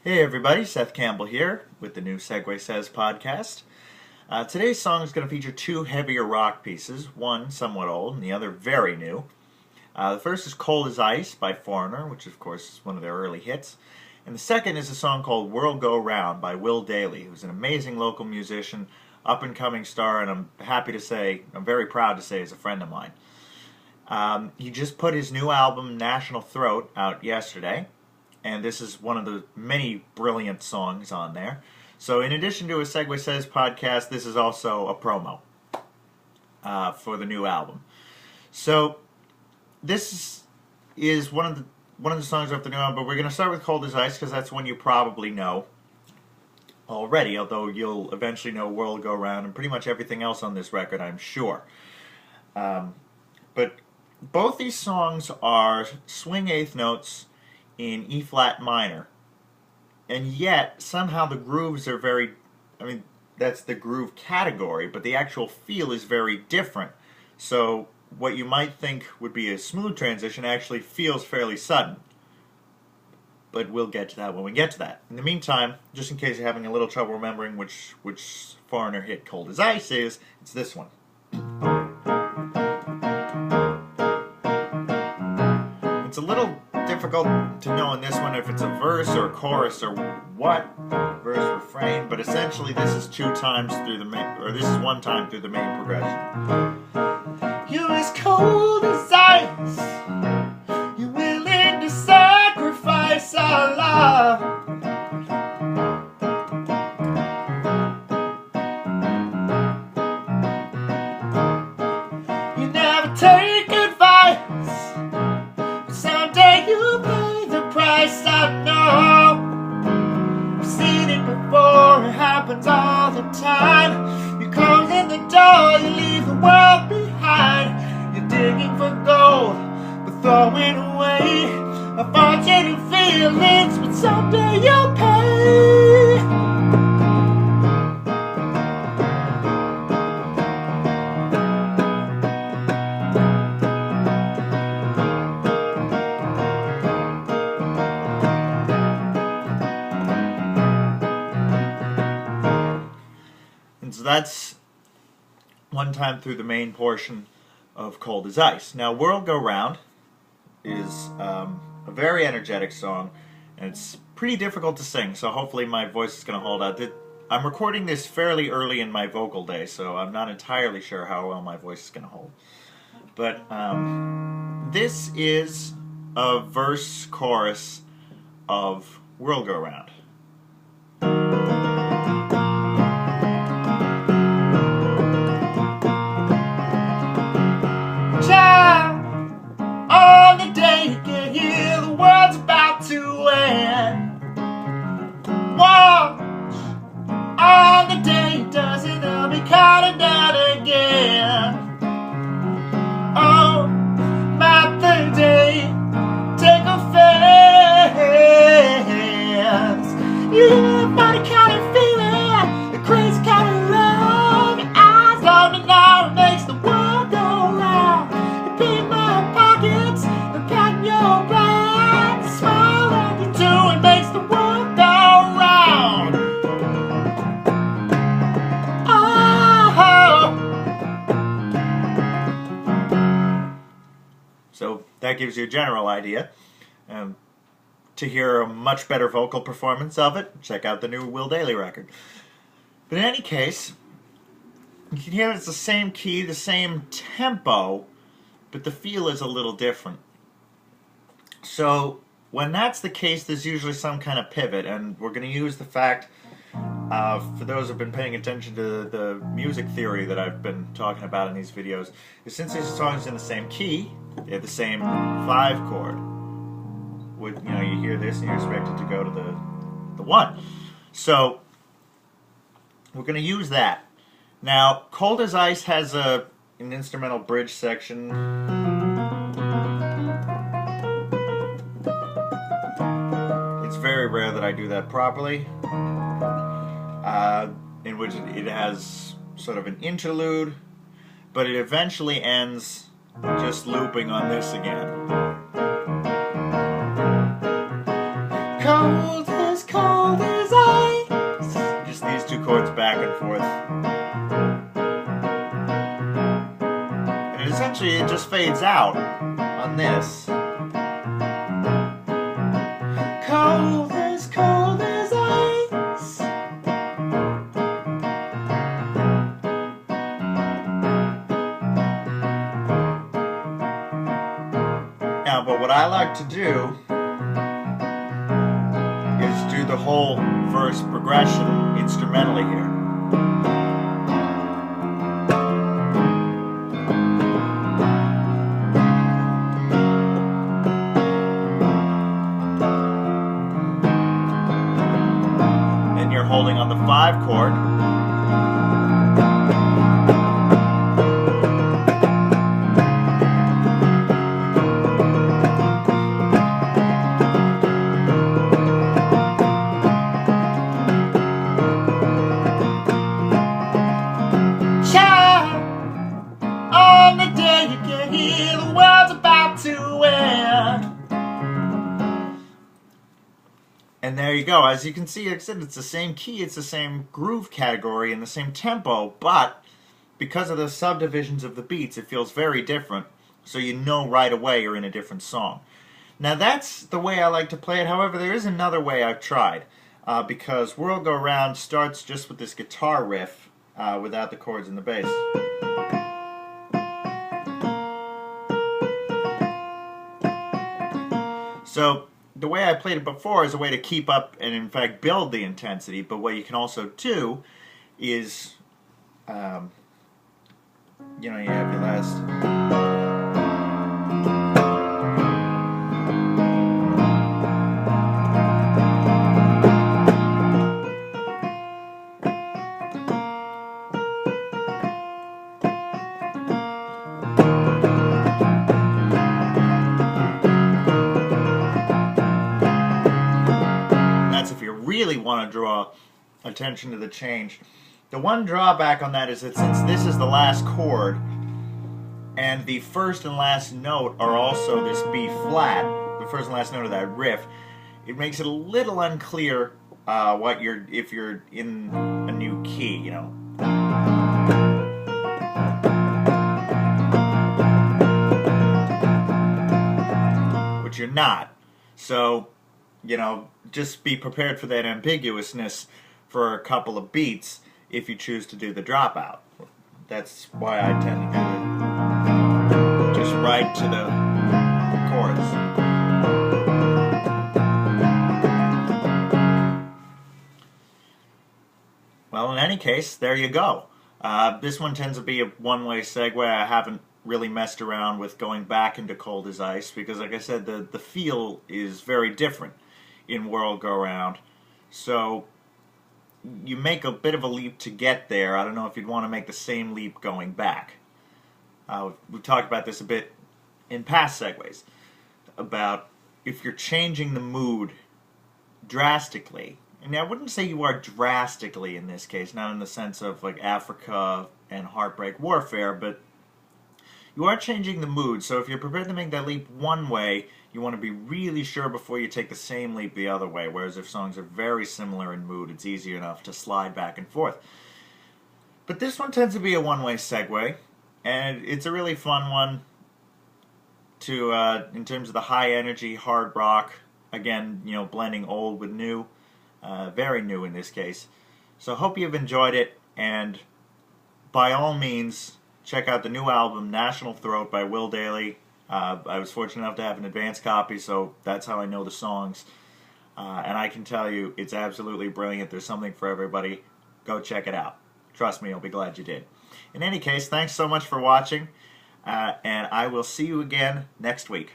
Hey everybody, Seth Campbell here with the new Segue Says podcast. Today's song is going to feature two heavier rock pieces, one somewhat old and the other very new. The first is Cold as Ice by Foreigner, which of course is one of their early hits. And the second is a song called World Go Round by Will Dailey, who's an amazing local musician, up-and-coming star, and I'm very proud to say is a friend of mine. He just put his new album, National Throat, out yesterday. And this is one of the many brilliant songs on there. So in addition to a Segue Says podcast, this is also a promo for the new album. So this is one of the songs off the new album, but we're going to start with Cold as Ice because that's one you probably know already, although you'll eventually know World Go Round and pretty much everything else on this record, I'm sure. But both these songs are swing eighth notes in E flat minor, and yet somehow the grooves are that's the groove category, but the actual feel is very different. So what you might think would be a smooth transition actually feels fairly sudden. But we'll get to that when we get to that. In the meantime, just in case you're having a little trouble remembering which Foreigner hit Cold as Ice is, it's this one. It's a little difficult to know in this one if it's a verse or a chorus or what, verse, refrain, but essentially this is one time through the main progression. You're as cold as ice, you're willing to sacrifice our love. You never take advice, someday you'll pay the price. I know, I've seen it before, it happens all the time. You're closing the door, you leave the world behind. You're digging for gold, but throwing away a fortune in feelings, but someday you'll pay. So that's one time through the main portion of Cold as Ice. Now, World Go Round is a very energetic song, and it's pretty difficult to sing, so hopefully my voice is going to hold out. I'm recording this fairly early in my vocal day, so I'm not entirely sure how well my voice is going to hold. But this is a verse-chorus of World Go Round. On the day you get here, the world's about to end. Watch on the day it doesn't, it'll be counting down again. Oh, my third day, take offense. You hear the funny kind of feeling, the crazy kind of love. Your eyes on me now, it makes the world go round. You beat my pockets, and pat your back. Smile at you too, it makes the world go round. Oh. So that gives you a general idea. To hear a much better vocal performance of it, check out the new Will Dailey record. But in any case, you can hear it's the same key, the same tempo, but the feel is a little different. So when that's the case, there's usually some kind of pivot, and we're going to use the fact, for those who've been paying attention to the music theory that I've been talking about in these videos, is since these songs in the same key, they have the same 5 chord. You hear this and you expect it to go to the 1. So we're going to use that. Now, Cold as Ice has an instrumental bridge section. It's very rare that I do that properly, in which it has sort of an interlude, but it eventually ends just looping on this again. Cold as cold. chords back and forth. And essentially it just fades out on this. Cold as ice. Now, but what I like to do is do the whole verse progression instrumentally here. And you're holding on the 5 chord. On the day you can hear the world's about to end. And there you go. As you can see, like I said, it's the same key, it's the same groove category, and the same tempo, but because of the subdivisions of the beats, it feels very different, so you know right away you're in a different song. Now that's the way I like to play it. However, there is another way I've tried, because World Go Round starts just with this guitar riff without the chords and the bass. So the way I played it before is a way to keep up and in fact build the intensity, but what you can also do is, you know, you have your last... really want to draw attention to the change. The one drawback on that is that since this is the last chord and the first and last note are also this B flat, the first and last note of that riff, it makes it a little unclear what if you're in a new key, you know. Which you're not. So, you know, just be prepared for that ambiguousness for a couple of beats if you choose to do the dropout. That's why I tend to do it just right to the chords. Well, in any case, there you go. This one tends to be a one-way segue. I haven't really messed around with going back into Cold as Ice because, like I said, the feel is very different in World Go Round. So you make a bit of a leap to get there. I don't know if you'd want to make the same leap going back. We've talked about this a bit in past segues, about if you're changing the mood drastically. And I wouldn't say you are drastically in this case, not in the sense of like Africa and Heartbreak Warfare, but you are changing the mood. So if you're prepared to make that leap one way, you want to be really sure before you take the same leap the other way. Whereas if songs are very similar in mood, it's easy enough to slide back and forth. But this one tends to be a one-way segue, and it's a really fun one to, in terms of the high energy hard rock. Again, you know, blending old with new, very new in this case. So I hope you've enjoyed it, and by all means, check out the new album, National Throat by Will Dailey. I was fortunate enough to have an advance copy, so that's how I know the songs. And I can tell you, it's absolutely brilliant. There's something for everybody. Go check it out. Trust me, you'll be glad you did. In any case, thanks so much for watching, and I will see you again next week.